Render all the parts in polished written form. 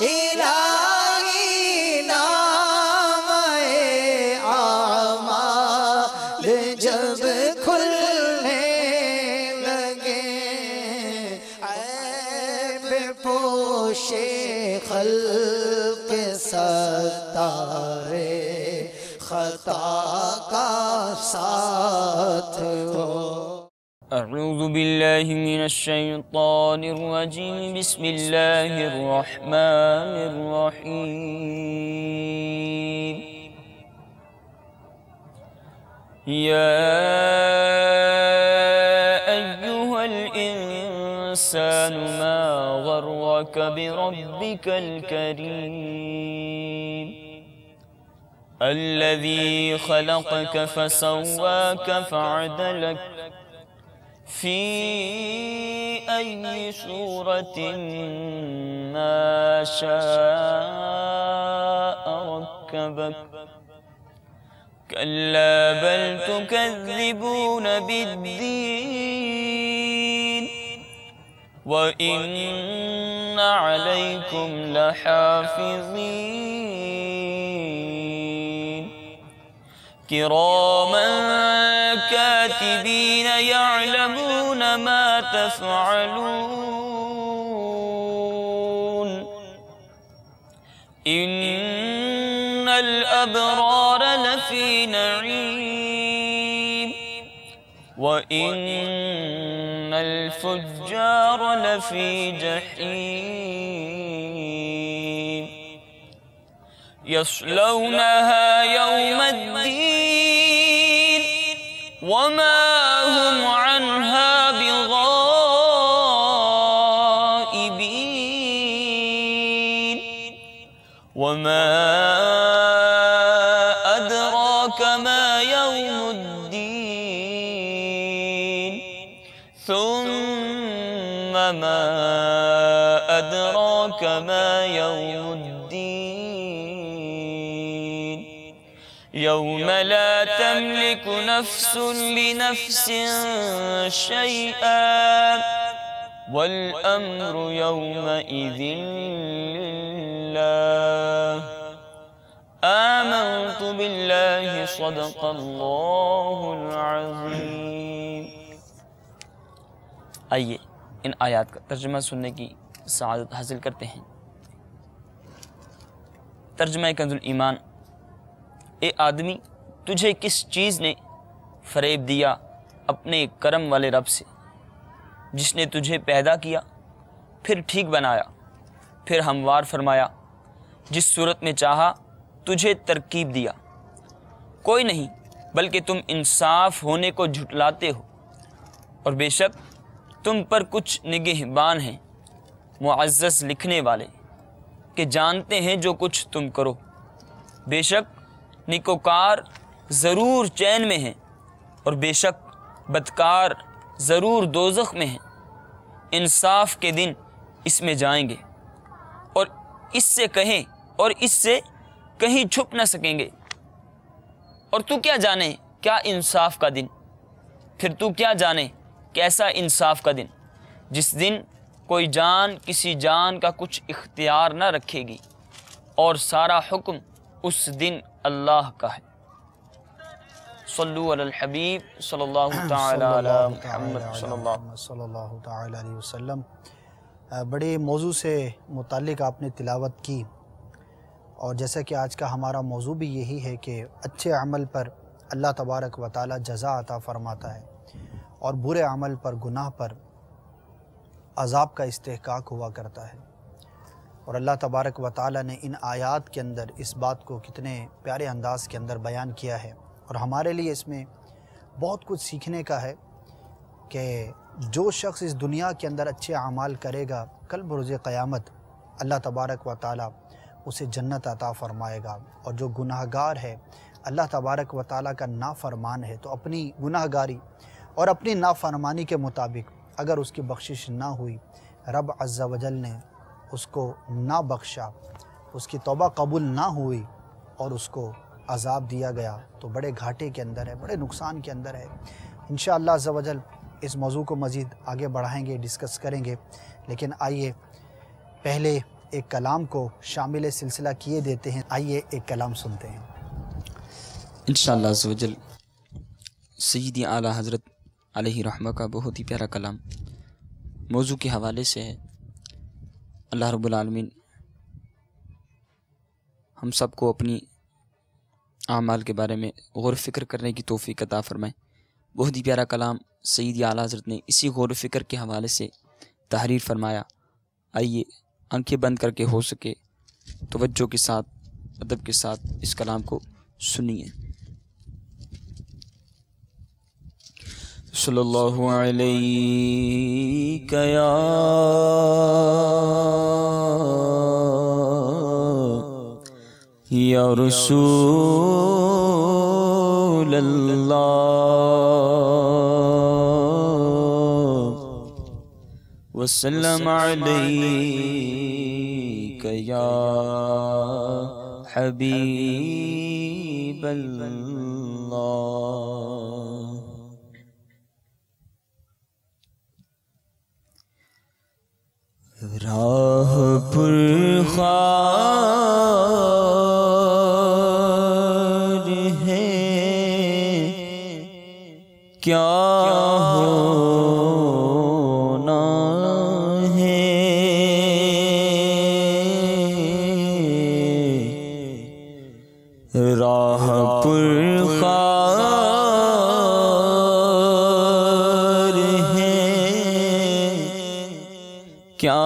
الہی نام اعمال جب کھلنے لگے عیب پوش خلق ستارے خطا کا ساتھ ہو۔ اعوذ باللہ من الشیطان الرجیم، بسم اللہ الرحمن الرحیم۔ یا ایہا الانسان ما غرک بربک الکریم الذی خلقک فسواک فعدلک فی ای صورت ما شاء رکبک کلا بل تکذبون بالدین وَإِنَّ عَلَيْكُمْ لَحَافِظِينَ كِرَامًا كَاتِبِينَ يَعْلَمُونَ مَا تَفْعَلُونَ إِنَّ الْأَبْرَارَ لَفِي نَعِيمٍ وَإِنَّ الْفُجَّارَ لَفِي جَحِيمٍ يَصْلَوْنَهَا يَوْمَ الدِّينِ وَمَا هُمْ عَنْهَا بِغَائِبِينَ وَمَا أَدْرَاكَ مَا يَوْمُ الدِّينِ ثُمَّ مَا أَدْرَاكَ مَا يَوْمُ الدِّينِ يَوْمَ لَا تَمْلِكُ نَفْسٌ لِنَفْسٍ شَيْئًا وَالْأَمْرُ يَوْمَئِذٍ لِلَّهِ آمنت باللہ صدق اللہ العظیم۔ آئیے ان آیات کا ترجمہ سننے کی سعادت حاصل کرتے ہیں۔ ترجمہ کنز الایمان۔ اے آدمی، تجھے کس چیز نے فریب دیا اپنے کرم والے رب سے، جس نے تجھے پیدا کیا، پھر ٹھیک بنایا، پھر ہموار فرمایا، جس صورت میں چاہا تجھے ترکیب دیا۔ کوئی نہیں بلکہ تم انصاف ہونے کو جھٹلاتے ہو، اور بے شک تم پر کچھ نگہبان ہیں معزز لکھنے والے کہ جانتے ہیں جو کچھ تم کرو۔ بے شک نیکوکار ضرور چین میں ہیں، اور بے شک بدکار ضرور دوزخ میں ہیں۔ انصاف کے دن اس میں جائیں گے، اور اس سے کہیں اور اس سے کہیں چھپ نہ سکیں گے۔ اور تو کیا جانے کیا انصاف کا دن، پھر تو کیا جانے کیسا انصاف کا دن، جس دن کوئی جان کسی جان کا کچھ اختیار نہ رکھے گی، اور سارا حکم اس دن اللہ کا ہے۔ صلو علی الحبیب صلی اللہ تعالی علی محمد صلی اللہ تعالی علیہ وسلم۔ بڑے موضوع سے متعلق آپ نے تلاوت کی، اور جیسا کہ آج کا ہمارا موضوع بھی یہی ہے کہ اچھے عمل پر اللہ تبارک و تعالی جزا عطا فرماتا ہے، اور برے عمل پر، گناہ پر عذاب کا استحقاق ہوا کرتا ہے۔ اور اللہ تبارک و تعالی نے ان آیات کے اندر اس بات کو کتنے پیارے انداز کے اندر بیان کیا ہے، اور ہمارے لیے اس میں بہت کچھ سیکھنے کا ہے کہ جو شخص اس دنیا کے اندر اچھے اعمال کرے گا، کل بروز قیامت اللہ تبارک و تعالی اسے جنت عطا فرمائے گا، اور جو گناہ گار ہے، اللہ تبارک و تعالی کا نافرمان ہے، تو اپنی گناہ گاری اور اپنی نافرمانی کے مطابق اگر اس کی بخشش نہ ہوئی، رب عز و جل نے اس کو نہ بخشا، اس کی توبہ قبول نہ ہوئی اور اس کو عذاب دیا گیا، تو بڑے گھاٹے کے اندر ہے، بڑے نقصان کے اندر ہے۔ انشاءاللہ عز و جل اس موضوع کو مزید آگے بڑھائیں گے، ڈسکس کریں گے، لیکن آئیے پہلے ایک کلام کو شامل سلسلہ کیے دیتے ہیں. آئیے ایک کلام سنتے ہیں. انشاءاللہ عز و جل سیدی اعلیٰ حضرت علیہ رحمہ کا بہت ہی پیارا کلام موضوع کے حوالے سے ہے. اللہ رب العالمین ہم سب کو اپنی اعمال کے بارے میں غور و فکر کرنے کی توفیق عطا فرمائے. بہت ہی پیارا کلام سیدی اعلیٰ حضرت نے اسی غور و فکر کے حوالے سے تحریر فرمایا. آئیے آنکھیں بند کر کے ہو سکے توجہ کے ساتھ ادب کے ساتھ اس کلام کو سنیے. صلی اللہ علیہ یا رسول اللہ وسلم علیک یا حبیب اللہ. راہ پر خار ہے کیا ہونا ہے راہ پر خار ہے کیا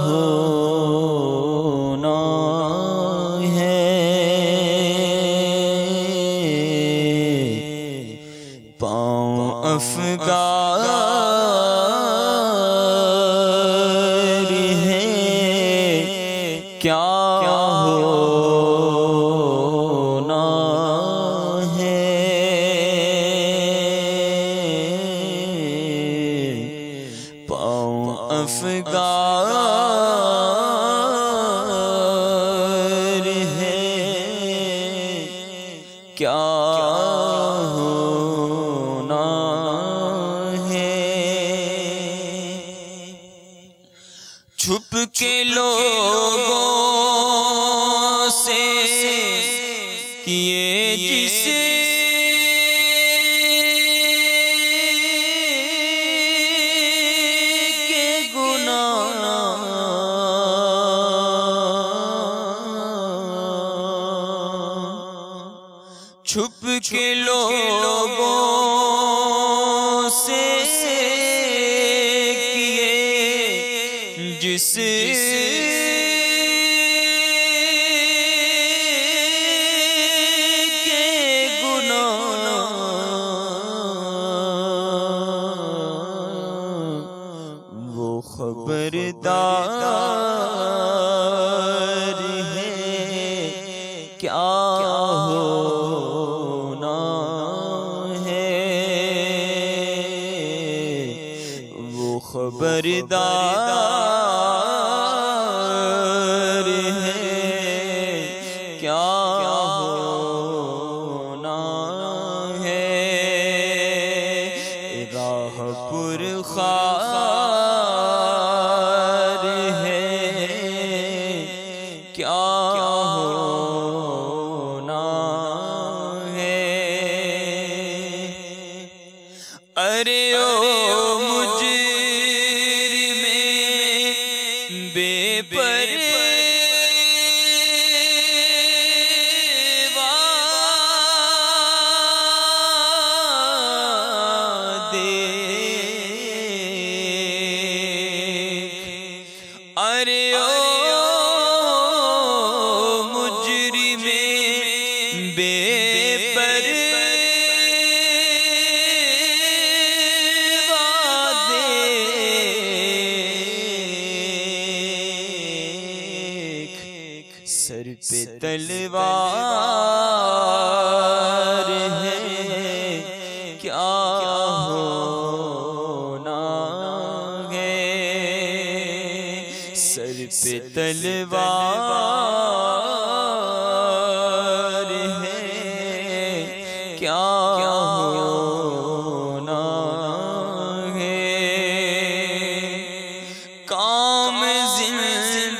ہونا ہے پاؤں افگار ہے کیا ہونا ہے پاؤں افگار ہے کیا ہونا ہے چھپ کے لوگوں سے کیے جس چھپ کے لوگوں سے کیے جس کے گناہ وہ خبردار ہے کیا ہونا ہے وہ خبردار ہے کیا ہونا ہے راہ پر خار ہے کیا ہونا ہے ارے او مجرم بے پرواہ دیکھ ارے او مجرم بے سر پہ تلوار ہے کیا ہونا ہے سر پہ تلوار ہے کیا ہونا ہے کام زندگی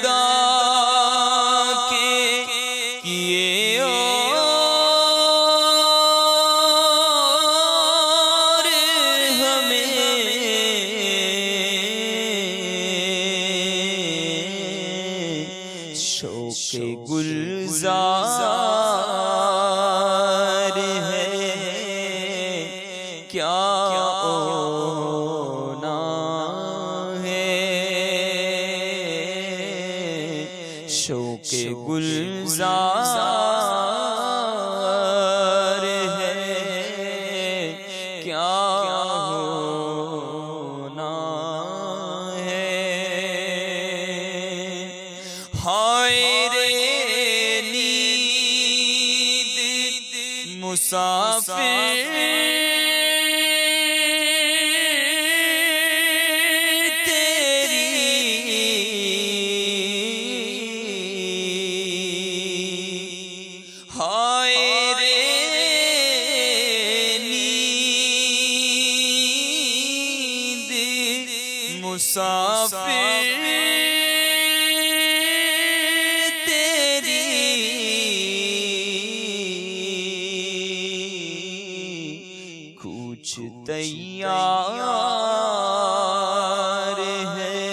تیار ہے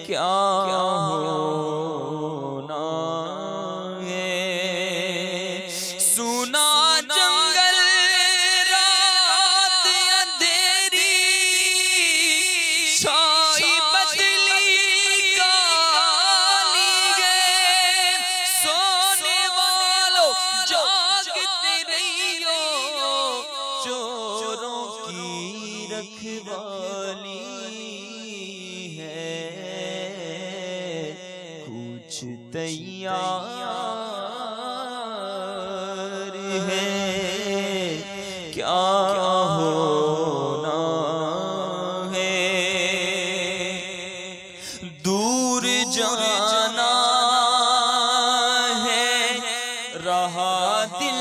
کیا ہونا ہے سنا جنگل رات اندھیری شائی بدلی کالی گئے سونے والوں جاگتے رہیو چوروں کی رکھوالی ہے کچھ تیار ہے کیا ہونا ہے دور جانا ہے رہا دل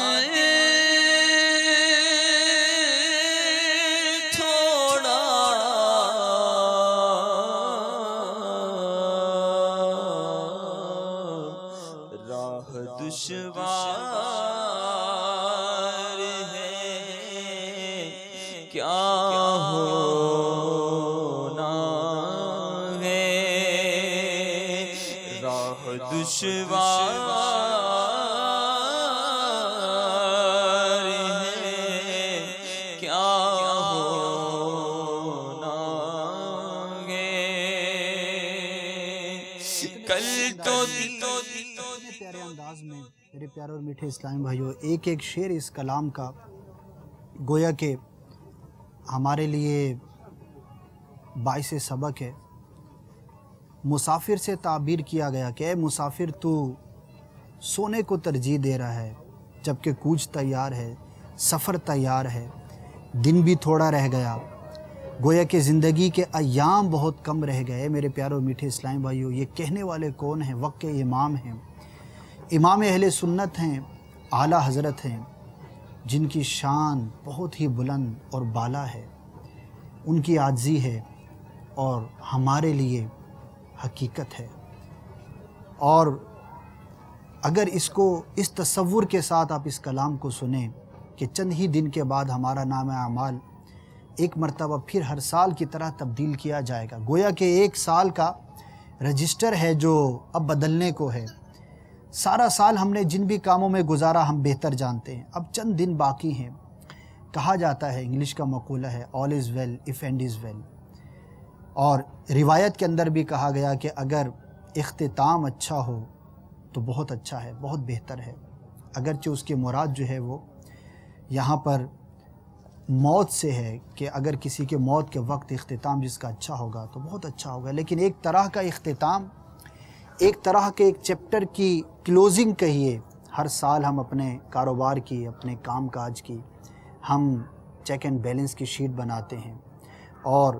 دشوار ہے کیا ہونا ہے راہ دشوار ہے کیا ہونا ہے کل تو پیارے انداز میں میرے پیارے اور میٹھے اسلامی بھائیوں ایک ایک شعر اس کلام کا گویا کہ ہمارے لیے باعث سبق ہے۔ مسافر سے تعبیر کیا گیا کہ اے مسافر تو سونے کو ترجیح دے رہا ہے جبکہ کوچ تیار ہے، سفر تیار ہے، دن بھی تھوڑا رہ گیا، گویا کہ زندگی کے ایام بہت کم رہ گئے۔ میرے پیارے اور میٹھے اسلامی بھائیوں یہ کہنے والے کون ہیں؟ وقت کے امام ہیں، امام اہل سنت ہیں، اعلیٰ حضرت ہیں، جن کی شان بہت ہی بلند اور بالا ہے، ان کی عاجزی ہے اور ہمارے لیے حقیقت ہے۔ اور اگر اس کو اس تصور کے ساتھ آپ اس کلام کو سنیں کہ چند ہی دن کے بعد ہمارا نام اعمال ایک مرتبہ پھر ہر سال کی طرح تبدیل کیا جائے گا، گویا کہ ایک سال کا رجسٹر ہے جو اب بدلنے کو ہے۔ سارا سال ہم نے جن بھی کاموں میں گزارا ہم بہتر جانتے ہیں، اب چند دن باقی ہیں۔ کہا جاتا ہے، انگلش کا مقولہ ہے all is well if end is well، اور روایت کے اندر بھی کہا گیا کہ اگر اختتام اچھا ہو تو بہت اچھا ہے، بہت بہتر ہے، اگرچہ اس کی مراد جو ہے وہ یہاں پر موت سے ہے کہ اگر کسی کے موت کے وقت اختتام جس کا اچھا ہوگا تو بہت اچھا ہوگا، لیکن ایک طرح کا اختتام، ایک طرح کے ایک چیپٹر کی کلوزنگ کہیے۔ ہر سال ہم اپنے کاروبار کی، اپنے کام کاج کی ہم چیک اینڈ بیلنس کی شیٹ بناتے ہیں، اور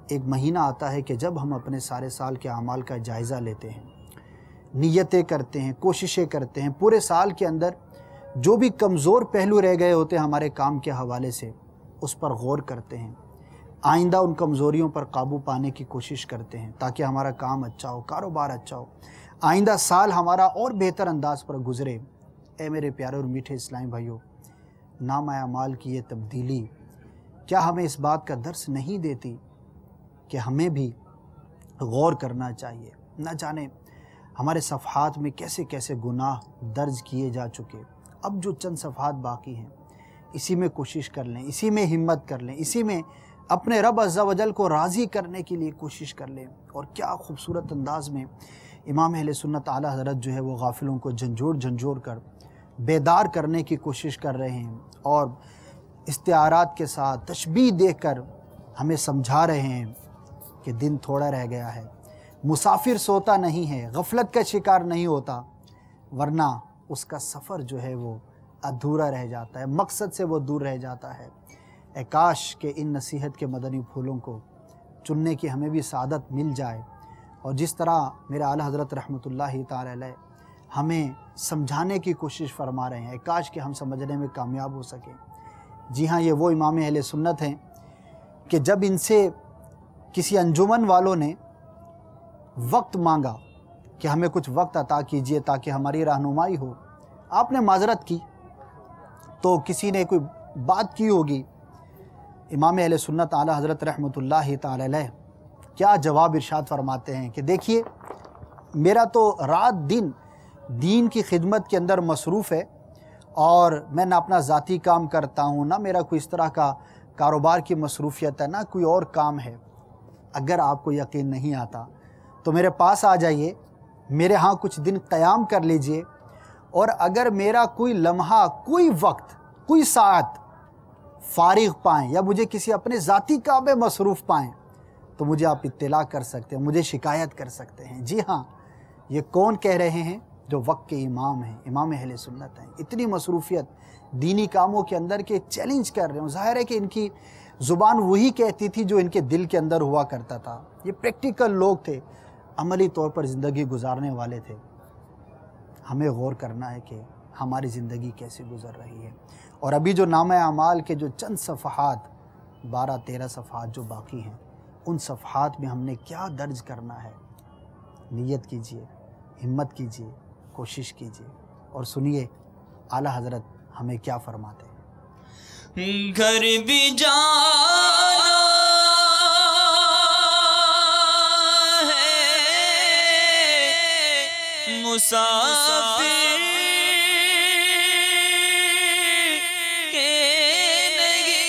ایک مہینہ آتا ہے کہ جب ہم اپنے سارے سال کے اعمال کا جائزہ لیتے ہیں، نیتیں کرتے ہیں، کوششیں کرتے ہیں، پورے سال کے اندر جو بھی کمزور پہلو رہ گئے ہوتے ہیں ہمارے کام کے حوالے سے اس پر غور کرتے ہیں، آئندہ ان کمزوریوں پر قابو پانے کی کوشش کرتے ہیں تاکہ ہمارا کام اچھا ہو، کاروبار اچھا ہو، آئندہ سال ہمارا اور بہتر انداز پر گزرے۔ اے میرے پیارے اور میٹھے اسلامی بھائیوں، نام اعمال کی یہ تبدیلی کیا ہمیں اس بات کا درس نہیں دیتی کہ ہمیں بھی غور کرنا چاہیے؟ نہ جانے ہمارے صفحات میں کیسے کیسے گناہ درج کیے جا چکے، اب جو چند صفحات باقی ہیں اسی میں کوشش کر لیں، اسی میں ہمت کر لیں، اسی میں اپنے رب عز و جل کو راضی کرنے کے لیے کوشش کر لیں۔ اور کیا خوبصورت انداز میں امام اہل سنت اعلیٰ حضرت جو ہے وہ غافلوں کو جھنجھوڑ کر بیدار کرنے کی کوشش کر رہے ہیں، اور استعارات کے ساتھ تشبیہ دے کر ہمیں سمجھا رہے ہیں کہ دن تھوڑا رہ گیا ہے، مسافر سوتا نہیں ہے، غفلت کا شکار نہیں ہوتا، ورنہ اس کا سفر جو ہے وہ ادھورا رہ جاتا ہے، مقصد سے وہ دور رہ جاتا ہے۔ اے کاش کہ ان نصیحت کے مدنی پھولوں کو چننے کی ہمیں بھی سعادت مل جائے، اور جس طرح میرے اعلیٰ حضرت رحمۃ اللہ تعالی علیہ ہمیں سمجھانے کی کوشش فرما رہے ہیں، اے کاش کہ ہم سمجھنے میں کامیاب ہو سکیں۔ جی ہاں، یہ وہ امام اہل سنت ہیں کہ جب ان سے کسی انجمن والوں نے وقت مانگا کہ ہمیں کچھ وقت عطا کیجئے تاکہ ہماری رہنمائی ہو، آپ نے معذرت کی تو کسی نے کوئی بات کی ہوگی، امام اہل سنت اعلیٰ حضرت رحمۃ اللہ تعالی علیہ کیا جواب ارشاد فرماتے ہیں کہ دیکھیے، میرا تو رات دن دین کی خدمت کے اندر مصروف ہے، اور میں نہ اپنا ذاتی کام کرتا ہوں، نہ میرا کوئی اس طرح کا کاروبار کی مصروفیت ہے، نہ کوئی اور کام ہے۔ اگر آپ کو یقین نہیں آتا تو میرے پاس آ جائیے، میرے ہاں کچھ دن قیام کر لیجئے، اور اگر میرا کوئی لمحہ، کوئی وقت، کوئی ساعت فارغ پائیں یا مجھے کسی اپنے ذاتی کام میں مصروف پائیں تو مجھے آپ اطلاع کر سکتے ہیں، مجھے شکایت کر سکتے ہیں۔ جی ہاں، یہ کون کہہ رہے ہیں؟ جو وقت کے امام ہیں، امام اہل سنت ہیں۔ اتنی مصروفیت دینی کاموں کے اندر کے چیلنج کر رہے ہوں۔ ظاہر ہے کہ ان کی زبان وہی کہتی تھی جو ان کے دل کے اندر ہوا کرتا تھا۔ یہ پریکٹیکل لوگ تھے، عملی طور پر زندگی گزارنے والے تھے۔ ہمیں غور کرنا ہے کہ ہماری زندگی کیسے گزر رہی ہے، اور ابھی جو نامہ اعمال کے جو چند صفحات، 12-13 صفحات جو باقی ہیں، ان صفحات میں ہم نے کیا درج کرنا ہے۔ نیت کیجئے، ہمت کیجئے، کوشش کیجئے، اور سنیے اعلیٰ حضرت ہمیں کیا فرماتے ہیں۔ گھر بھی جانا ہے، مسافر کے نہیں،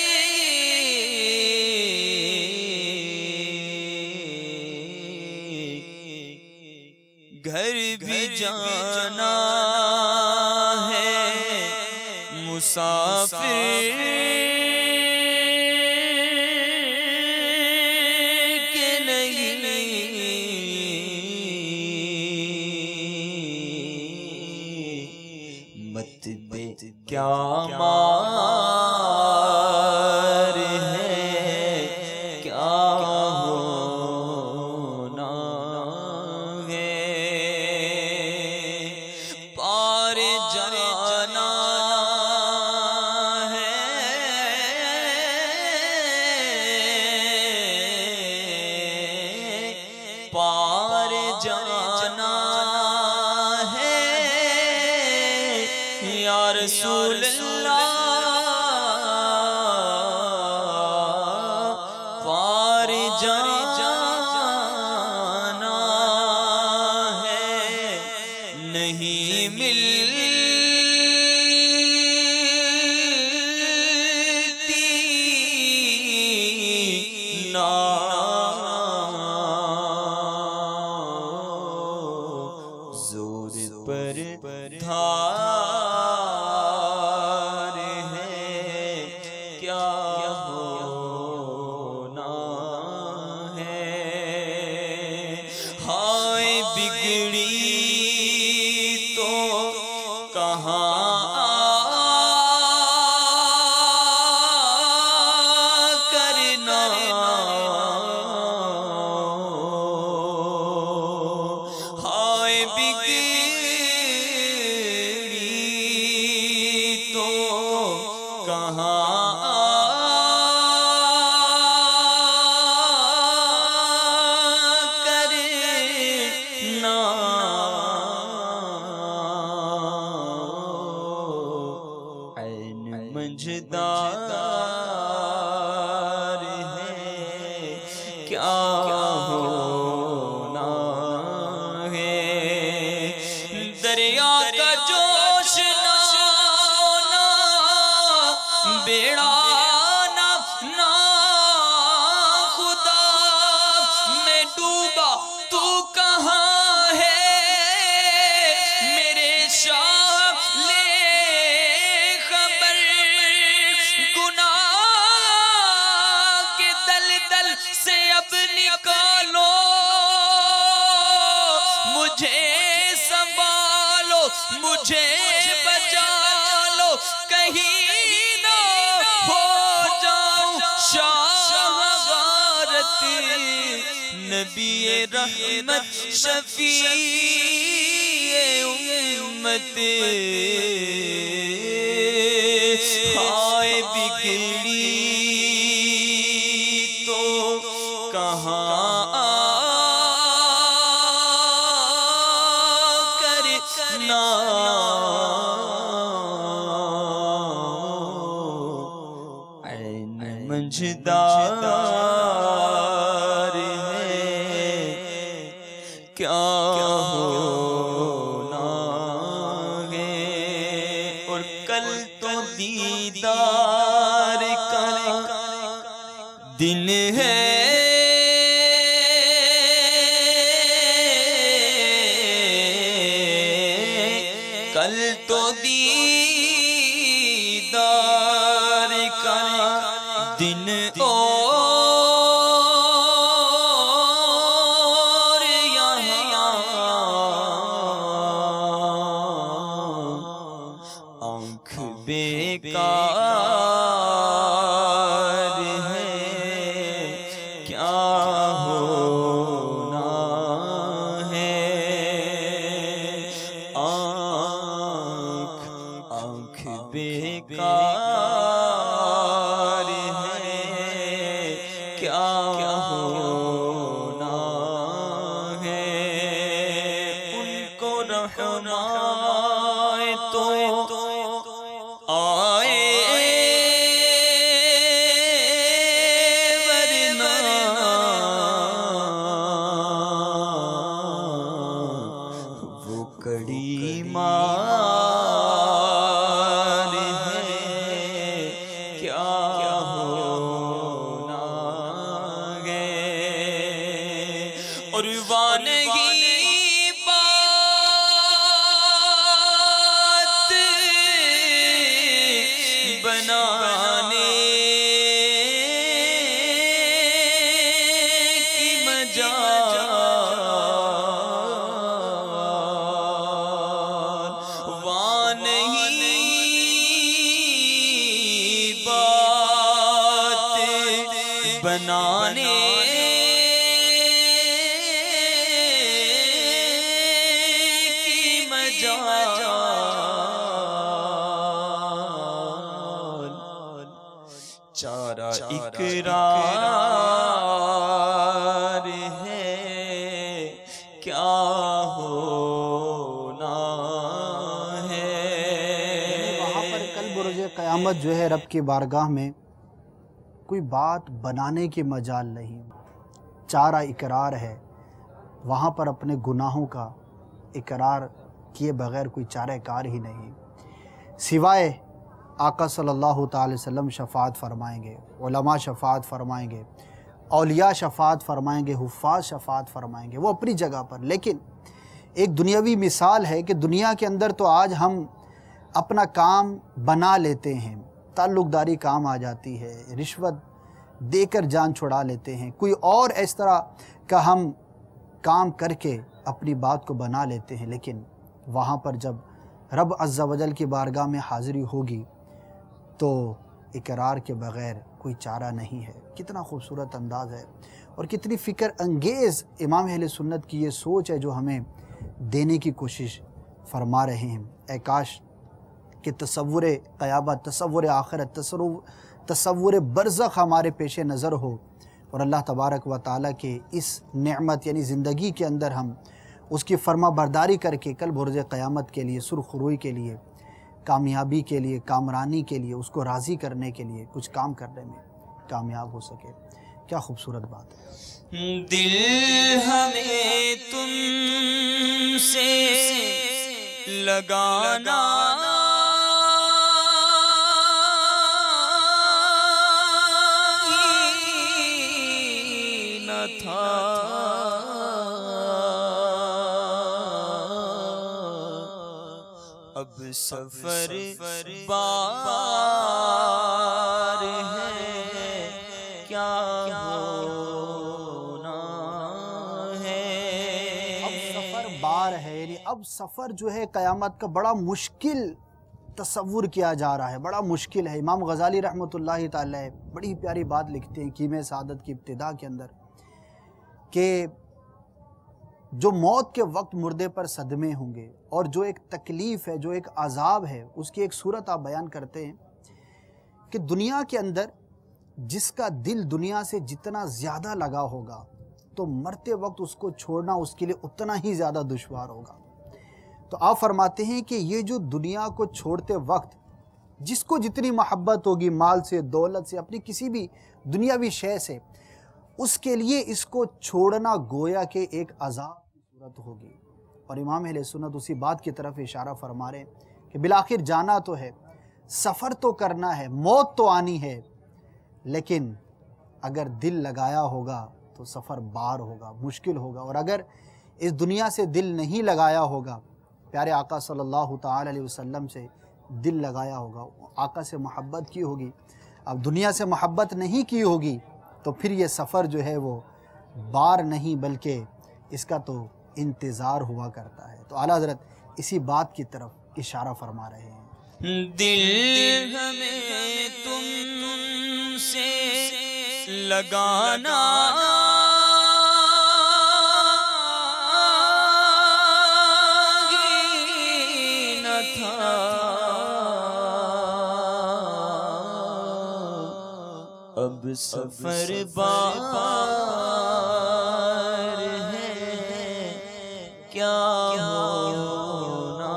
گھر بھی جانا ہے، مسافر کے نہیں، مت بے کیا مار ہے، کیا ہونا ہے، پار جانا پار جانا ہے، یا رسول اللہ، پار جانا ہے، نہیں ملتی نا پر دھار ہے، کیا ہونا ہے، ہائے بگڑی تو کہاں کرنا، ہائے بگڑی منجدار ہے، کیا ہونا ہے، دریا کا جوش نہ ہونا، بیڑا نہ خدا میں ڈوبا، تو کہاں ہے میرے شاہ، مجھے سنبھالو، مجھے بچا لو، نبی رحمت شفیع امت ہائے بگڑی تو کہاں کرنا منجدار ہے کیا ہونا ہے اور کل تو دیدار کا دن ہے کل تو دیدار کا دن اور یہاں آنکھ بیکار ہے کیا ہونا ہے آنکھ بیکار کڑی مار ہے کیا ہونا ہے اور وانگی بات بنانے کی مجال بنانے کی مجال چارہ اقرار ہے کیا ہونا ہے وہاں پر کل برج قیامت جو ہے رب کی بارگاہ میں کوئی بات بنانے کی مجال نہیں، چارہ اقرار ہے، وہاں پر اپنے گناہوں کا اقرار کیے بغیر کوئی چارہ کار ہی نہیں، سوائے آقا صلی اللہ تعالی وسلم شفاعت فرمائیں گے، علماء شفاعت فرمائیں گے، اولیاء شفاعت فرمائیں گے، حفاظ شفاعت فرمائیں گے، وہ اپنی جگہ پر، لیکن ایک دنیاوی مثال ہے کہ دنیا کے اندر تو آج ہم اپنا کام بنا لیتے ہیں، تعلق داری کام آ جاتی ہے، رشوت دے کر جان چھڑا لیتے ہیں، کوئی اور اس طرح کا ہم کام کر کے اپنی بات کو بنا لیتے ہیں، لیکن وہاں پر جب رب عز و جل کی بارگاہ میں حاضری ہوگی تو اقرار کے بغیر کوئی چارہ نہیں ہے۔ کتنا خوبصورت انداز ہے اور کتنی فکر انگیز امام اہل سنت کی یہ سوچ ہے جو ہمیں دینے کی کوشش فرما رہے ہیں۔ اے کاش کہ تصور قیامت، تصور آخرت، تصور برزخ ہمارے پیش نظر ہو اور اللہ تبارک و تعالیٰ کے اس نعمت یعنی زندگی کے اندر ہم اس کی فرما برداری کر کے کل برج قیامت کے لیے، سرخ روئی کے لیے، کامیابی کے لیے، کامرانی کے لیے، اس کو راضی کرنے کے لیے کچھ کام کرنے میں کامیاب ہو سکے۔ کیا خوبصورت بات ہے۔ دل ہمیں تم سے لگانا نہ تھا، اب سفر بار ہے کیا ہونا ہے۔ اب سفر بار ہے، یعنی اب سفر جو ہے قیامت کا بڑا مشکل تصور کیا جا رہا ہے، بڑا مشکل ہے۔ امام غزالی رحمۃ اللہ تعالی بڑی پیاری بات لکھتے ہیں کیمیا سعادت کی ابتدا کے اندر کہ جو موت کے وقت مردے پر صدمے ہوں گے اور جو ایک تکلیف ہے، جو ایک عذاب ہے، اس کی ایک صورت آپ بیان کرتے ہیں کہ دنیا کے اندر جس کا دل دنیا سے جتنا زیادہ لگا ہوگا تو مرتے وقت اس کو چھوڑنا اس کے لیے اتنا ہی زیادہ دشوار ہوگا۔ تو آپ فرماتے ہیں کہ یہ جو دنیا کو چھوڑتے وقت جس کو جتنی محبت ہوگی مال سے، دولت سے، اپنی کسی بھی دنیاوی شے سے، اس کے لیے اس کو چھوڑنا گویا کہ ایک عذاب کی صورت ہوگی۔ اور امام اہل سنت اسی بات کی طرف اشارہ فرما رہے ہیں کہ بالآخر جانا تو ہے، سفر تو کرنا ہے، موت تو آنی ہے، لیکن اگر دل لگایا ہوگا تو سفر بار ہوگا، مشکل ہوگا، اور اگر اس دنیا سے دل نہیں لگایا ہوگا، پیارے آقا صلی اللہ تعالی علیہ وسلم سے دل لگایا ہوگا، آقا سے محبت کی ہوگی، اب دنیا سے محبت نہیں کی ہوگی تو پھر یہ سفر جو ہے وہ بار نہیں بلکہ اس کا تو انتظار ہوا کرتا ہے۔ تو اعلیٰ حضرت اسی بات کی طرف اشارہ فرما رہے ہیں۔ دل ہمیں تم سے لگانا ہی نہ تھا، اب سفر بار ہے، کیا ہونا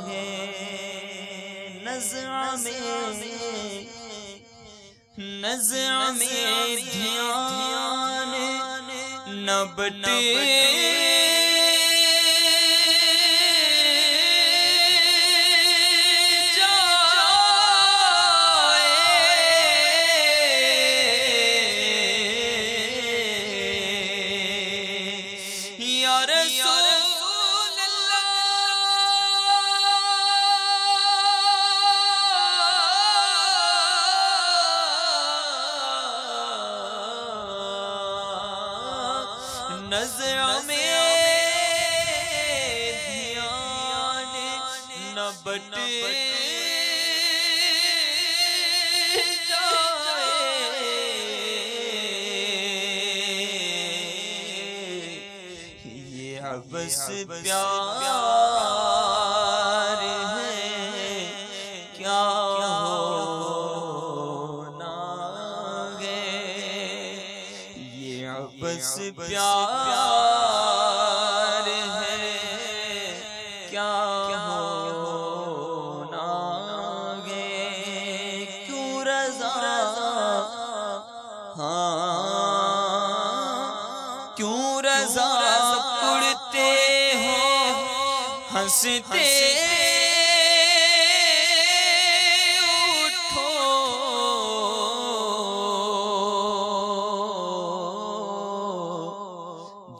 ہے، نظر میں دھیان نہ بٹے نظر میں دھیان نہ بٹے جائے، یہ عبث پیار ہے، کیا ہونا ہے، یہ عبث پیار ہے، کیا ہونا ہے، کیوں رضا، کیوں رضا اڑتے ہو ہنستے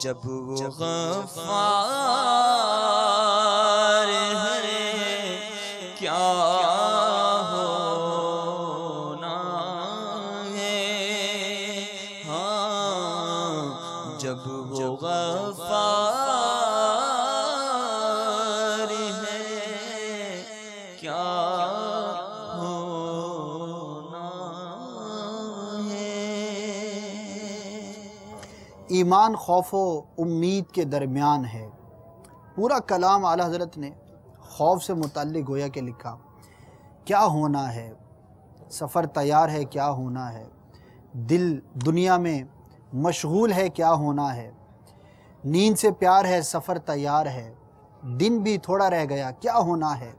جب وہ غفار ہے، کیا ہونا ہے، ہاں جب وہ غفار ہے، کیا ہونا ہے۔ ایمان خوف و امید کے درمیان ہے۔ پورا کلام اعلیٰ حضرت نے خوف سے متعلق گویا کہ لکھا، کیا ہونا ہے، سفر تیار ہے، کیا ہونا ہے، دل دنیا میں مشغول ہے، کیا ہونا ہے، نیند سے پیار ہے، سفر تیار ہے، دن بھی تھوڑا رہ گیا، کیا ہونا ہے،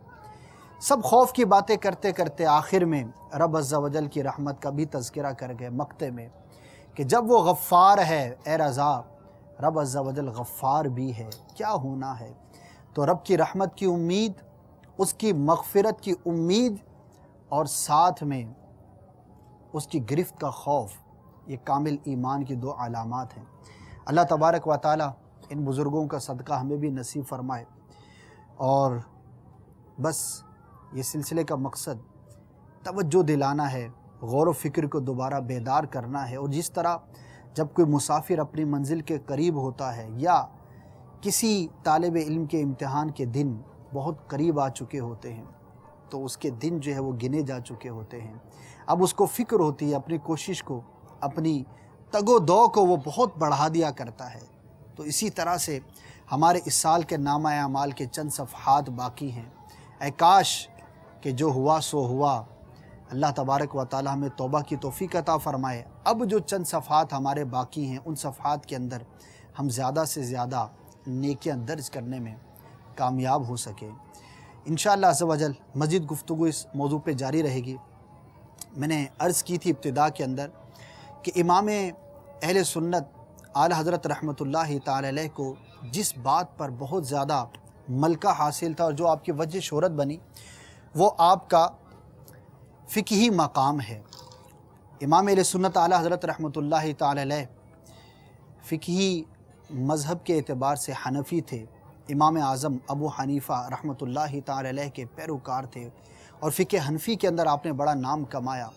سب خوف کی باتیں کرتے کرتے آخر میں رب عز و جل کی رحمت کا بھی تذکرہ کر گئے مقطع میں کہ جب وہ غفار ہے، اے رضا رب عز و جل غفار بھی ہے، کیا ہونا ہے۔ تو رب کی رحمت کی امید، اس کی مغفرت کی امید، اور ساتھ میں اس کی گرفت کا خوف، یہ کامل ایمان کی دو علامات ہیں۔ اللہ تبارک و تعالی ان بزرگوں کا صدقہ ہمیں بھی نصیب فرمائے۔ اور بس یہ سلسلے کا مقصد توجہ دلانا ہے، غور و فکر کو دوبارہ بیدار کرنا ہے، اور جس طرح جب کوئی مسافر اپنی منزل کے قریب ہوتا ہے یا کسی طالب علم کے امتحان کے دن بہت قریب آ چکے ہوتے ہیں تو اس کے دن جو ہے وہ گنے جا چکے ہوتے ہیں، اب اس کو فکر ہوتی ہے اپنی کوشش کو، اپنی تگ و دو کو وہ بہت بڑھا دیا کرتا ہے۔ تو اسی طرح سے ہمارے اس سال کے نامہ اعمال کے چند صفحات باقی ہیں۔ اے کاش کہ جو ہوا سو ہوا، اللہ تبارک و تعالی ہمیں توبہ کی توفیق عطا فرمائے۔ اب جو چند صفحات ہمارے باقی ہیں، ان صفحات کے اندر ہم زیادہ سے زیادہ نیکیاں درج کرنے میں کامیاب ہو سکے۔ انشاءاللہ عز و جل مزید گفتگو اس موضوع پہ جاری رہے گی۔ میں نے عرض کی تھی ابتدا کے اندر کہ امام اہل سنت اعلیٰ حضرت رحمۃ اللہ تعالی علیہ کو جس بات پر بہت زیادہ ملکہ حاصل تھا اور جو آپ کی وجہ شہرت بنی، وہ آپ کا فقہی مقام ہے۔ امام اہل سنت اعلیٰ حضرت رحمۃ اللہ تعالی علیہ فقہی مذہب کے اعتبار سے حنفی تھے۔ امام اعظم ابو حنیفہ رحمۃ اللہ تعالی علیہ کے پیروکار تھے اور فقہ حنفی کے اندر آپ نے بڑا نام کمایا۔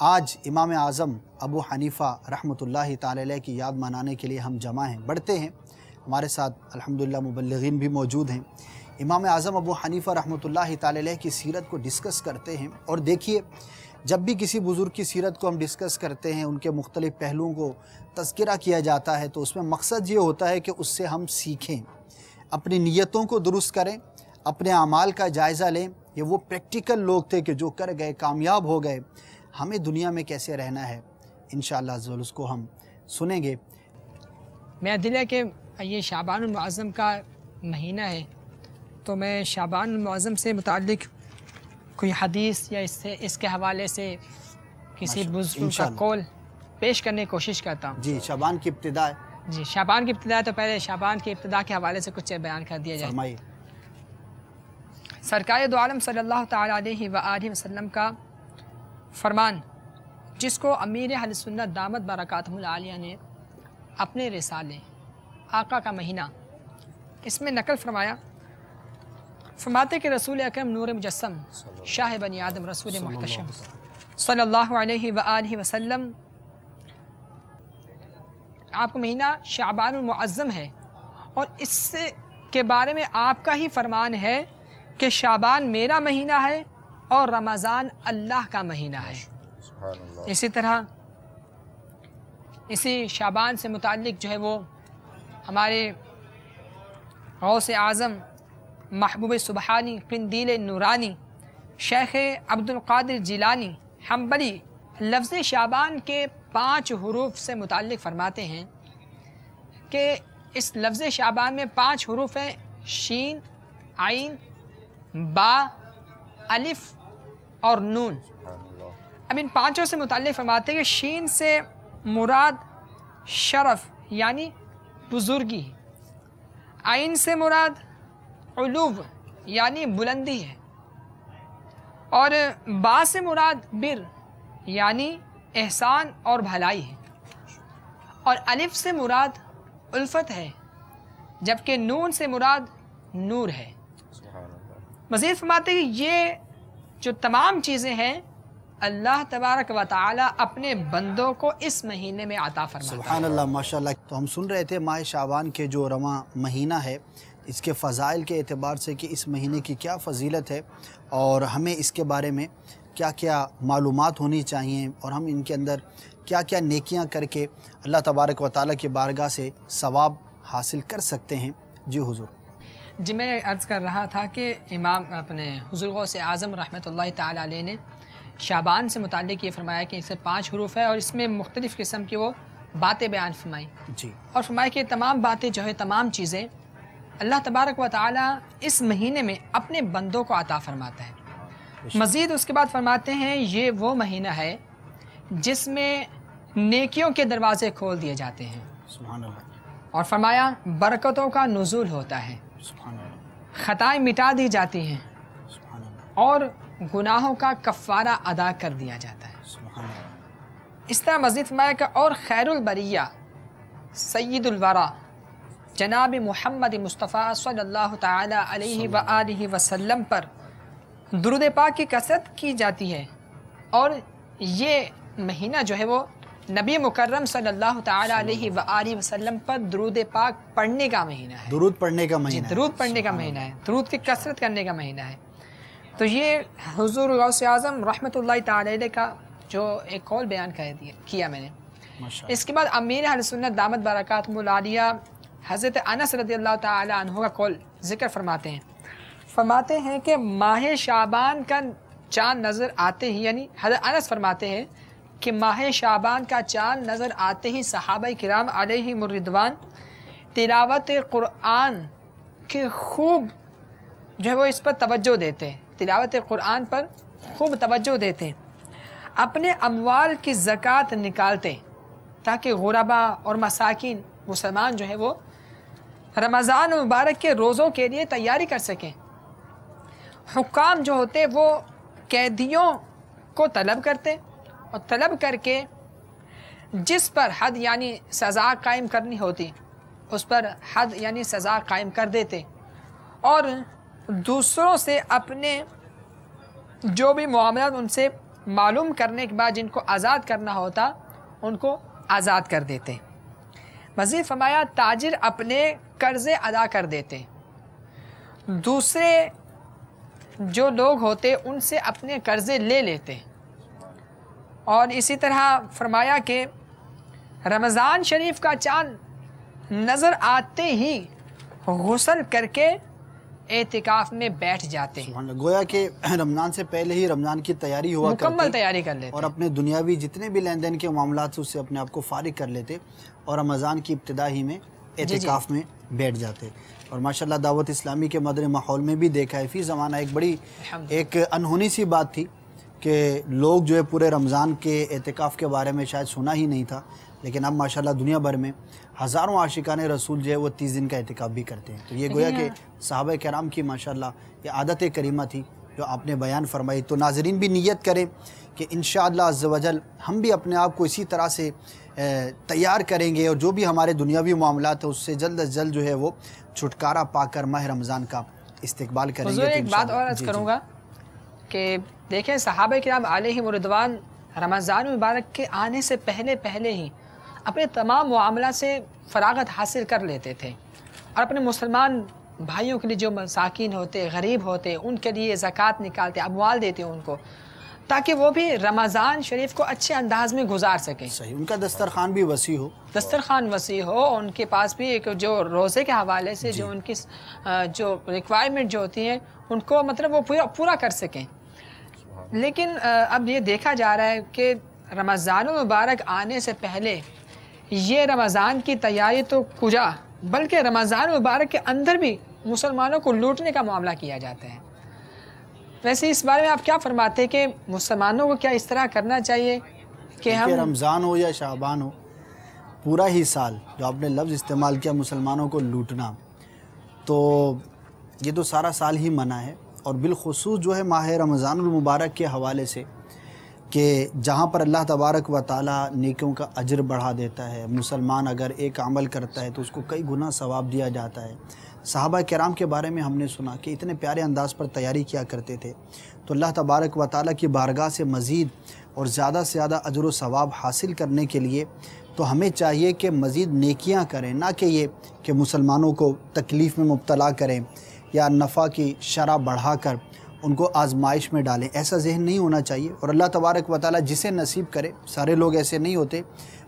آج امام اعظم ابو حنیفہ رحمۃ اللہ تعالی علیہ کی یاد منانے کے لیے ہم جمع ہیں، بڑھتے ہیں۔ ہمارے ساتھ الحمدللہ مبلغین بھی موجود ہیں۔ امام اعظم ابو حنیفہ رحمۃ اللہ تعالی علیہ کی سیرت کو ڈسکس کرتے ہیں، اور دیکھیے جب بھی کسی بزرگ کی سیرت کو ہم ڈسکس کرتے ہیں، ان کے مختلف پہلوؤں کو تذکرہ کیا جاتا ہے، تو اس میں مقصد یہ ہوتا ہے کہ اس سے ہم سیکھیں، اپنی نیتوں کو درست کریں، اپنے اعمال کا جائزہ لیں۔ یہ وہ پریکٹیکل لوگ تھے کہ جو کر گئے، کامیاب ہو گئے۔ ہمیں دنیا میں کیسے رہنا ہے انشاءاللہ عز و جل اس کو ہم سنیں گے۔ میرا دل ہے کہ یہ شعبان المعظم کا مہینہ ہے، تو میں شعبان المعظم سے متعلق کوئی حدیث یا اس کے حوالے سے کسی بزرگ کا قول پیش کرنے کی کوشش کرتا ہوں۔ جی، شعبان کی ابتدا ہے۔ جی، شعبان کی ابتدا ہے، تو پہلے شعبان کی ابتدا کے حوالے سے کچھ بیان کر دیا جائے۔ فرمائیے۔ سرکار دو عالم صلی اللہ تعالیٰ علیہ وآلہ وسلم کا فرمان، جس کو امیر اہل سنت دامت برکاتہ العالیہ نے اپنے رسالے آقا کا مہینہ اس میں نقل فرمایا، فرماتے کہ رسول اکرم نور مجسم شاہ بنی آدم رسول محتشم صلی اللہ علیہ وآلہ وسلم، آپ کا مہینہ شعبان المعظم ہے، اور اس کے بارے میں آپ کا ہی فرمان ہے کہ شعبان میرا مہینہ ہے اور رمضان اللہ کا مہینہ ہے۔ اسی طرح اسی شعبان سے متعلق جو ہے وہ ہمارے غوث اعظم محبوب سبحانی قندیل نورانی شیخ عبد القادر جیلانی حنبلی لفظ شعبان کے 5 حروف سے متعلق فرماتے ہیں کہ اس لفظ شعبان میں 5 حروف ہیں، شین، عین، با، الف اور نون۔ اب ان 5 سے متعلق فرماتے ہیں کہ شین سے مراد شرف یعنی بزرگی، عین سے مراد علو یعنی بلندی ہے، اور با سے مراد بر یعنی احسان اور بھلائی ہے، اور الف سے مراد الفت ہے، جبکہ نون سے مراد نور ہے۔ مزید فرماتے ہیں کہ یہ جو تمام چیزیں ہیں اللہ تبارک و تعالی اپنے بندوں کو اس مہینے میں عطا فرماتا ہے۔ سبحان اللہ، ماشاءاللہ۔ تو ہم سن رہے تھے ماہ شعبان کے جو رواں مہینہ ہے، اس کے فضائل کے اعتبار سے کہ اس مہینے کی کیا فضیلت ہے اور ہمیں اس کے بارے میں کیا کیا معلومات ہونی چاہیے، اور ہم ان کے اندر کیا کیا نیکیاں کر کے اللہ تبارک و تعالیٰ کی بارگاہ سے ثواب حاصل کر سکتے ہیں۔ جی حضور۔ جی، میں عرض کر رہا تھا کہ امام اپنے حضور غوث اعظم رحمۃ اللہ تعالیٰ علیہ نے شعبان سے متعلق یہ فرمایا کہ اسے 5 حروف ہے، اور اس میں مختلف قسم کی وہ باتیں بیان فرمائیں، جی، اور فرمایا کہ تمام باتیں جو ہے، تمام چیزیں اللہ تبارک و تعالیٰ اس مہینے میں اپنے بندوں کو عطا فرماتا ہے۔ مزید اس کے بعد فرماتے ہیں یہ وہ مہینہ ہے جس میں نیکیوں کے دروازے کھول دیے جاتے ہیں، سبحان اللہ، اور فرمایا برکتوں کا نزول ہوتا ہے، سبحان اللہ، خطائیں مٹا دی جاتی ہیں، سبحان اللہ، اور گناہوں کا کفارہ ادا کر دیا جاتا ہے۔ سبحان اللہ۔ اس طرح مزید فرمایا کہ اور خیر البریہ سید الورا جناب محمد مصطفیٰ صلی اللہ تعالی علیہ وآلہ وسلم پر درود پاک کی کثرت کی جاتی ہے، اور یہ مہینہ جو ہے وہ نبی مکرم صلی اللہ تعالی علیہ وآلہ وسلم پر درود پاک پڑھنے کا مہینہ ہے، درود پڑھنے کا مہینہ ہے، درود پڑھنے کا مہینہ ہے، درود کی کثرت کرنے کا مہینہ ہے۔ تو یہ حضور غوث اعظم رحمۃ اللہ تعالی علیہ کا جو ایک قول بیان کیا میں نے اس کے بعد امیر اہل سنت دامت برکاتہم العالیہ حضرت انس رضی اللہ تعالی عنہ کا قول ذکر فرماتے ہیں کہ ماہ شعبان کا چاند نظر آتے ہی، یعنی حضرت انس فرماتے ہیں کہ ماہ شعبان کا چاند نظر آتے ہی صحابہ کرام علیہم الرضوان تلاوت قرآن کے خوب جو ہے وہ اس پر توجہ دیتے ہیں، تلاوت قرآن پر خوب توجہ دیتے ہیں، اپنے اموال کی زکوٰۃ نکالتے تاکہ غربا اور مساکین مسلمان جو ہے وہ رمضان مبارک کے روزوں کے لیے تیاری کر سکیں۔ حکام جو ہوتے وہ قیدیوں کو طلب کرتے اور طلب کر کے جس پر حد یعنی سزا قائم کرنی ہوتی اس پر حد یعنی سزا قائم کر دیتے، اور دوسروں سے اپنے جو بھی معاملات ان سے معلوم کرنے کے بعد جن کو آزاد کرنا ہوتا ان کو آزاد کر دیتے۔ مزید فرمایا تاجر اپنے قرضے ادا کر دیتے، دوسرے جو لوگ ہوتے ان سے اپنے قرضے لے لیتے، اور اسی طرح فرمایا کہ رمضان شریف کا چاند نظر آتے ہی غسل کر کے اعتکاف میں بیٹھ جاتے ہیں۔ گویا کہ رمضان سے پہلے ہی رمضان کی تیاری ہوا کرتی، مکمل تیاری کر لیتے اور اپنے دنیاوی جتنے بھی لین دین کے معاملات سے اس سے اپنے آپ کو فارغ کر لیتے اور رمضان کی ابتدا ہی میں اعتکاف میں بیٹھ جاتے۔ اور ماشاءاللہ دعوت اسلامی کے مدنی ماحول میں بھی دیکھا ہے فی زمانہ ایک بڑی ایک انہونی سی بات تھی کہ لوگ جو ہے پورے رمضان کے اعتکاف کے بارے میں شاید سنا ہی نہیں تھا، لیکن اب ماشاءاللہ دنیا بھر میں ہزاروں عاشقان رسول جو ہے وہ 30 دن کا اعتکاف بھی کرتے ہیں۔ تو یہ گویا کہ صحابہ کرام کی ماشاءاللہ یہ عادت کریمہ تھی جو آپ نے بیان فرمائی۔ تو ناظرین بھی نیت کریں کہ انشاءاللہ عز و جل ہم بھی اپنے آپ کو اسی طرح سے تیار کریں گے، اور جو بھی ہمارے دنیاوی معاملات ہیں اس سے جلد از جلد جو ہے وہ چھٹکارا پا کر ماہ رمضان کا استقبال کریں گے۔ حضور ایک بات اور عرض کروں گا کہ دیکھیں صحابہ کرام علیہم الرضوان رمضان مبارک کے آنے سے پہلے ہی اپنے تمام معاملات سے فراغت حاصل کر لیتے تھے، اور اپنے مسلمان بھائیوں کے لیے جو مساکین ہوتے غریب ہوتے ان کے لیے زکوٰۃ نکالتے، اموال دیتے ان کو، تاکہ وہ بھی رمضان شریف کو اچھے انداز میں گزار سکیں۔ صحیح، ان کا دسترخوان بھی وسیع ہو، دسترخوان وسیع ہو، ان کے پاس بھی ایک جو روزے کے حوالے سے جو ان کی جو ریکوائرمنٹ جو ہوتی ہیں ان کو مطلب وہ پورا کر سکیں۔ لیکن اب یہ دیکھا جا رہا ہے کہ رمضان المبارک آنے سے پہلے یہ رمضان کی تیاری تو کجا، بلکہ رمضان مبارک کے اندر بھی مسلمانوں کو لوٹنے کا معاملہ کیا جاتا ہے۔ ویسے اس بارے میں آپ کیا فرماتے ہیں کہ مسلمانوں کو کیا اس طرح کرنا چاہیے کہ ہم رمضان ہو یا شعبان ہو، پورا ہی سال جو آپ نے لفظ استعمال کیا مسلمانوں کو لوٹنا، تو یہ تو سارا سال ہی منع ہے، اور بالخصوص جو ہے ماہ رمضان المبارک کے حوالے سے کہ جہاں پر اللہ تبارک و تعالی نیکیوں کا اجر بڑھا دیتا ہے، مسلمان اگر ایک عمل کرتا ہے تو اس کو کئی گنا ثواب دیا جاتا ہے۔ صحابہ کرام کے بارے میں ہم نے سنا کہ اتنے پیارے انداز پر تیاری کیا کرتے تھے، تو اللہ تبارک و تعالی کی بارگاہ سے مزید اور زیادہ سے زیادہ اجر و ثواب حاصل کرنے کے لیے تو ہمیں چاہیے کہ مزید نیکیاں کریں، نہ کہ یہ کہ مسلمانوں کو تکلیف میں مبتلا کریں یا نفع کی شرح بڑھا کر ان کو آزمائش میں ڈالیں۔ ایسا ذہن نہیں ہونا چاہیے، اور اللہ تبارک و تعالی جسے نصیب کرے، سارے لوگ ایسے نہیں ہوتے۔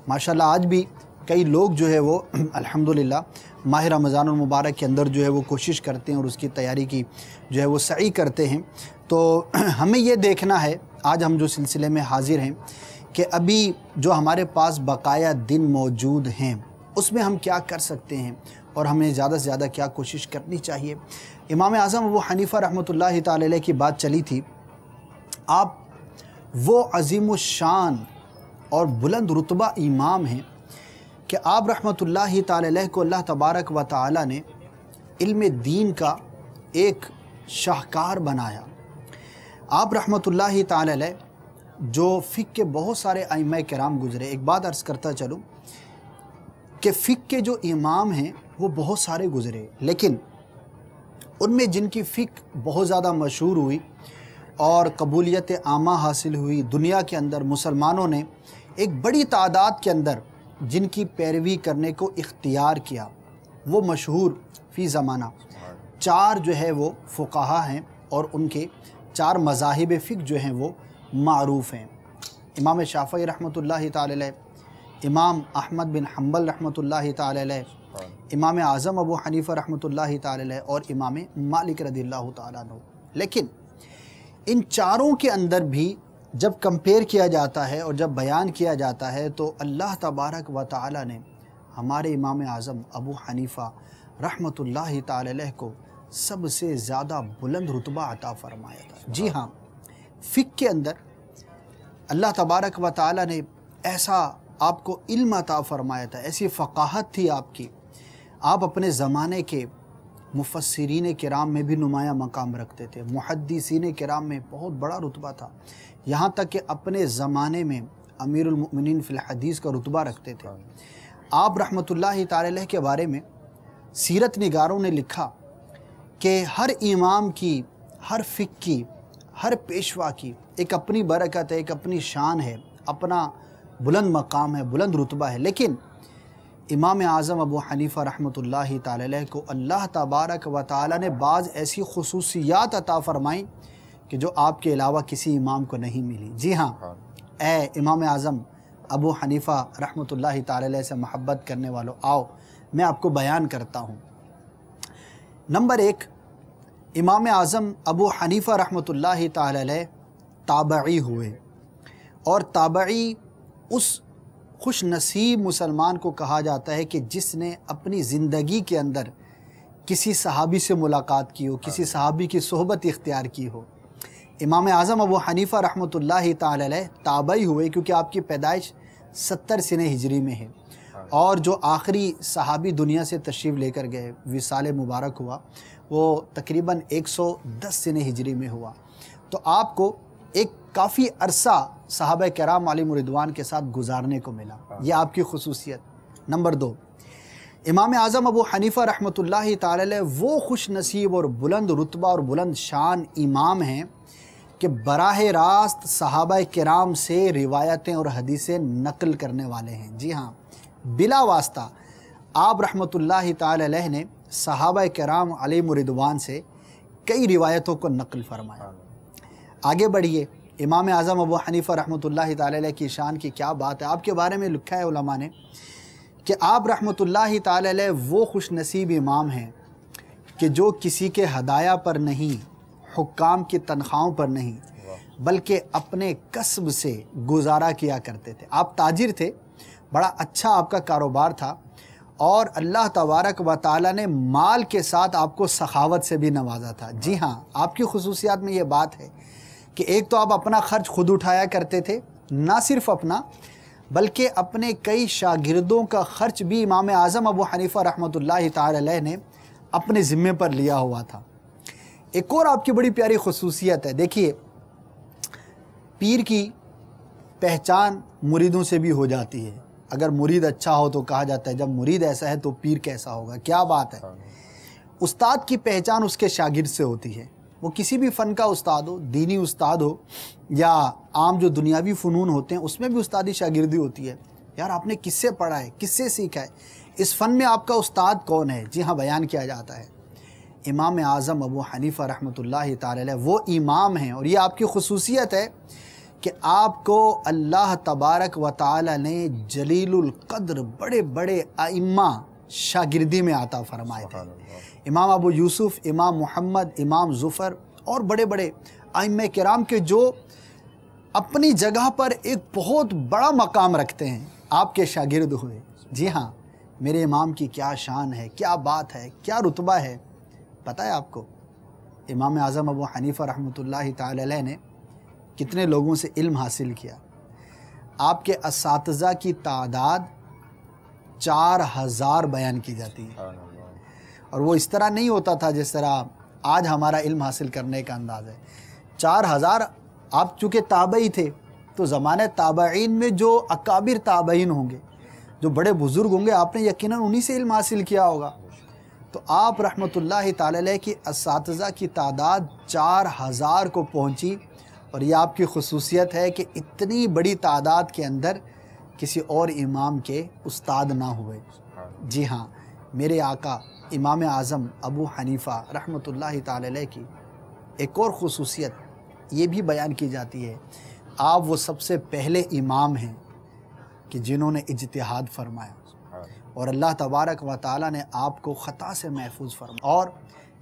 ماشاءاللہ آج بھی کئی لوگ جو ہے وہ الحمدللہ ماہ رمضان المبارک کے اندر جو ہے وہ کوشش کرتے ہیں اور اس کی تیاری کی جو ہے وہ سعی کرتے ہیں۔ تو ہمیں یہ دیکھنا ہے آج ہم جو سلسلے میں حاضر ہیں کہ ابھی جو ہمارے پاس بقایا دن موجود ہیں اس میں ہم کیا کر سکتے ہیں، اور ہمیں زیادہ سے زیادہ کیا کوشش کرنی چاہیے۔ امام اعظم ابو حنیفہ رحمۃ اللہ تعالی علیہ کی بات چلی تھی، آپ وہ عظیم الشان اور بلند رتبہ امام ہیں کہ آپ رحمۃ اللہ تعالی علیہ کو اللہ تبارک و تعالی نے علم دین کا ایک شاہکار بنایا۔ آپ رحمۃ اللہ تعالی علیہ جو فقہ کے بہت سارے ائمہ کرام گزرے، ایک بات عرض کرتا چلوں کہ فقہ کے جو امام ہیں وہ بہت سارے گزرے، لیکن ان میں جن کی فقہ بہت زیادہ مشہور ہوئی اور قبولیت عامہ حاصل ہوئی، دنیا کے اندر مسلمانوں نے ایک بڑی تعداد کے اندر جن کی پیروی کرنے کو اختیار کیا، وہ مشہور فی زمانہ 4 جو ہے وہ فقہا ہیں، اور ان کے 4 مذاہب فقہ جو ہیں وہ معروف ہیں۔ امام شافعی رحمۃ اللہ تعالی علیہ، امام احمد بن حنبل رحمۃ اللہ تعالی علیہ، امام اعظم ابو حنیفہ رحمۃ اللہ تعالی علیہ اور امام مالک رضی اللہ تعالیٰ عنہ۔ لیکن ان چاروں کے اندر بھی جب کمپیئر کیا جاتا ہے اور جب بیان کیا جاتا ہے تو اللہ تبارک و تعالی نے ہمارے امام اعظم ابو حنیفہ رحمۃ اللہ تعالی علیہ کو سب سے زیادہ بلند رتبہ عطا فرمایا تھا۔ جی ہاں، فقہ کے اندر اللہ تبارک و تعالی نے ایسا آپ کو علم عطا فرمایا تھا، ایسی فقاہت تھی آپ کی، آپ اپنے زمانے کے مفسرین کرام میں بھی نمایاں مقام رکھتے تھے، محدثین کرام میں بہت بڑا رتبہ تھا، یہاں تک کہ اپنے زمانے میں امیر المؤمنین فی الحدیث کا رتبہ رکھتے تھے۔ آپ رحمۃ اللہ تعالی علیہ کے بارے میں سیرت نگاروں نے لکھا کہ ہر امام کی، ہر فقہ کی، ہر پیشوا کی ایک اپنی برکت ہے، ایک اپنی شان ہے، اپنا بلند مقام ہے، بلند رتبہ ہے، لیکن امام اعظم ابو حنیفہ رحمۃ اللہ تعالی علیہ کو اللہ تبارک و تعالی نے بعض ایسی خصوصیات عطا فرمائیں کہ جو آپ کے علاوہ کسی امام کو نہیں ملی۔ جی ہاں، اے امام اعظم ابو حنیفہ رحمۃ اللہ تعالی علیہ سے محبت کرنے والوں، آؤ میں آپ کو بیان کرتا ہوں۔ نمبر 1، امام اعظم ابو حنیفہ رحمۃ اللہ تعالی علیہ تابعی ہوئے، اور تابعی اس خوش نصیب مسلمان کو کہا جاتا ہے کہ جس نے اپنی زندگی کے اندر کسی صحابی سے ملاقات کی ہو، کسی صحابی کی صحبت اختیار کی ہو۔ امام اعظم ابو حنیفہ رحمۃ اللہ تعالی علیہ تابعی ہوئے کیونکہ آپ کی پیدائش 70 سنہ ہجری میں ہے، اور جو آخری صحابی دنیا سے تشریف لے کر گئے، وصال مبارک ہوا، وہ تقریباً 110 سنہ ہجری میں ہوا، تو آپ کو ایک کافی عرصہ صحابہ کرام علیہم رضوان کے ساتھ گزارنے کو ملا، یہ آپ کی خصوصیت۔ نمبر 2، امام اعظم ابو حنیفہ رحمۃ اللہ تعالی علیہ وہ خوش نصیب اور بلند رتبہ اور بلند شان امام ہیں کہ براہ راست صحابہ کرام سے روایتیں اور حدیثیں نقل کرنے والے ہیں۔ جی ہاں، بلا واسطہ آپ رحمۃ اللہ تعالی علیہ نے صحابہ کرام علیہم رضوان سے کئی روایتوں کو نقل فرمایا۔ آگے بڑھیے، امام اعظم ابو حنیفہ رحمۃ اللہ تعالی علیہ کی شان کی کیا بات ہے۔ آپ کے بارے میں لکھا ہے علماء نے کہ آپ رحمۃ اللہ تعالی علیہ وہ خوش نصیب امام ہیں کہ جو کسی کے ہدایہ پر نہیں، حکام کی تنخواہوں پر نہیں، بلکہ اپنے کسب سے گزارا کیا کرتے تھے۔ آپ تاجر تھے، بڑا اچھا آپ کا کاروبار تھا، اور اللہ تبارک و تعالی نے مال کے ساتھ آپ کو سخاوت سے بھی نوازا تھا۔ جی ہاں، آپ کی خصوصیات میں یہ بات ہے کہ ایک تو آپ اپنا خرچ خود اٹھایا کرتے تھے، نہ صرف اپنا بلکہ اپنے کئی شاگردوں کا خرچ بھی امام اعظم ابو حنیفہ رحمۃ اللہ تعالی علیہ نے اپنے ذمے پر لیا ہوا تھا۔ ایک اور آپ کی بڑی پیاری خصوصیت ہے، دیکھیے پیر کی پہچان مریدوں سے بھی ہو جاتی ہے۔ اگر مرید اچھا ہو تو کہا جاتا ہے جب مرید ایسا ہے تو پیر کیسا ہوگا۔ کیا بات ہے، استاد کی پہچان اس کے شاگرد سے ہوتی ہے، وہ کسی بھی فن کا استاد ہو، دینی استاد ہو یا عام جو دنیاوی فنون ہوتے ہیں اس میں بھی استادی شاگردی ہوتی ہے۔ یار آپ نے کس سے پڑھا ہے، کس سے سیکھا ہے، اس فن میں آپ کا استاد کون ہے؟ جی ہاں، بیان کیا جاتا ہے امام اعظم ابو حنیفہ رحمۃ اللہ تعالی علیہ وہ امام ہیں، اور یہ آپ کی خصوصیت ہے کہ آپ کو اللہ تبارک و تعالی نے جلیل القدر بڑے بڑے ائمہ شاگردی میں عطا فرمائے تھے۔ امام ابو یوسف، امام محمد، امام ظفر اور بڑے بڑے ائمہ کرام کے جو اپنی جگہ پر ایک بہت بڑا مقام رکھتے ہیں، آپ کے شاگرد ہوئے۔ جی ہاں، میرے امام کی کیا شان ہے، کیا بات ہے، کیا رتبہ ہے، پتہ ہے آپ کو امام اعظم ابو حنیفہ رحمۃ اللہ تعالی علیہ نے کتنے لوگوں سے علم حاصل کیا؟ آپ کے اساتذہ کی تعداد 4000 بیان کی جاتی ہے، اور وہ اس طرح نہیں ہوتا تھا جس طرح آج ہمارا علم حاصل کرنے کا انداز ہے۔ 4000، آپ چونکہ تابعی تھے تو زمانہ تابعین میں جو اکابر تابعین ہوں گے، جو بڑے بزرگ ہوں گے، آپ نے یقیناً انہی سے علم حاصل کیا ہوگا۔ تو آپ رحمۃ اللہ تعالی علیہ کی اساتذہ کی تعداد 4000 کو پہنچی، اور یہ آپ کی خصوصیت ہے کہ اتنی بڑی تعداد کے اندر کسی اور امام کے استاد نہ ہوئے۔ جی ہاں، میرے آقا امام اعظم ابو حنیفہ رحمۃ اللہ تعالی علیہ کی ایک اور خصوصیت یہ بھی بیان کی جاتی ہے، آپ وہ سب سے پہلے امام ہیں کہ جنہوں نے اجتہاد فرمایا اور اللہ تبارک و تعالی نے آپ کو خطا سے محفوظ فرمایا۔ اور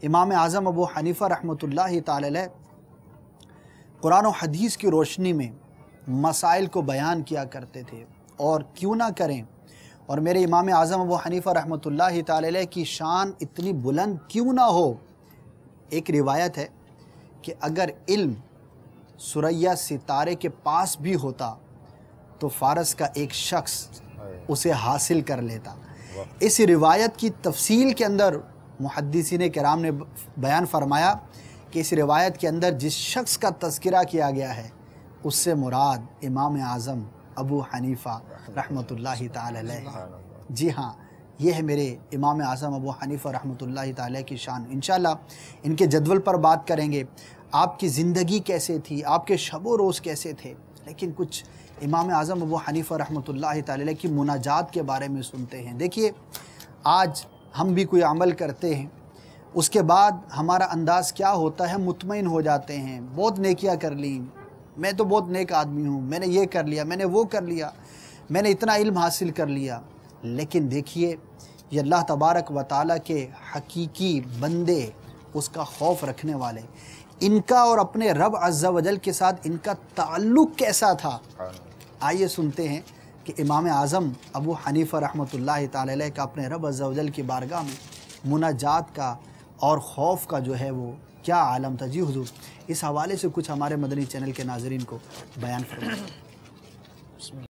امام اعظم ابو حنیفہ رحمۃ اللہ تعالی علیہ قرآن و حدیث کی روشنی میں مسائل کو بیان کیا کرتے تھے، اور کیوں نہ کریں، اور میرے امام اعظم ابو حنیفہ رحمۃ اللہ تعالی علیہ کی شان اتنی بلند کیوں نہ ہو۔ ایک روایت ہے کہ اگر علم ثریا ستارے کے پاس بھی ہوتا تو فارس کا ایک شخص اسے حاصل کر لیتا۔ اس روایت کی تفصیل کے اندر محدثین کرام نے بیان فرمایا کہ اس روایت کے اندر جس شخص کا تذکرہ کیا گیا ہے اس سے مراد امام اعظم ابو حنیفہ رحمۃ اللہ تعالی علیہ۔ جی ہاں، یہ ہے میرے امام اعظم ابو حنیفہ رحمۃ اللہ تعالی کی شان۔ انشاءاللہ ان کے جدول پر بات کریں گے، آپ کی زندگی کیسے تھی، آپ کے شب و روز کیسے تھے، لیکن کچھ امام اعظم ابو حنیفہ رحمۃ اللہ تعالی علیہ کی مناجات کے بارے میں سنتے ہیں۔ دیکھیے، آج ہم بھی کوئی عمل کرتے ہیں، اس کے بعد ہمارا انداز کیا ہوتا ہے، مطمئن ہو جاتے ہیں، بہت نیکیاں کر لیں، میں تو بہت نیک آدمی ہوں، میں نے یہ کر لیا، میں نے وہ کر لیا، میں نے اتنا علم حاصل کر لیا۔ لیکن دیکھیے، یہ اللہ تبارک و تعالیٰ کے حقیقی بندے، اس کا خوف رکھنے والے، ان کا اور اپنے رب عز و جل کے ساتھ ان کا تعلق کیسا تھا۔ آئیے سنتے ہیں کہ امام اعظم ابو حنیفہ رحمۃ اللہ تعالی علیہ کا اپنے رب عز و جل کی بارگاہ میں مناجات کا اور خوف کا جو ہے وہ کیا عالم تھا۔ جی حضور، اس حوالے سے کچھ ہمارے مدنی چینل کے ناظرین کو بیان فرمائیں۔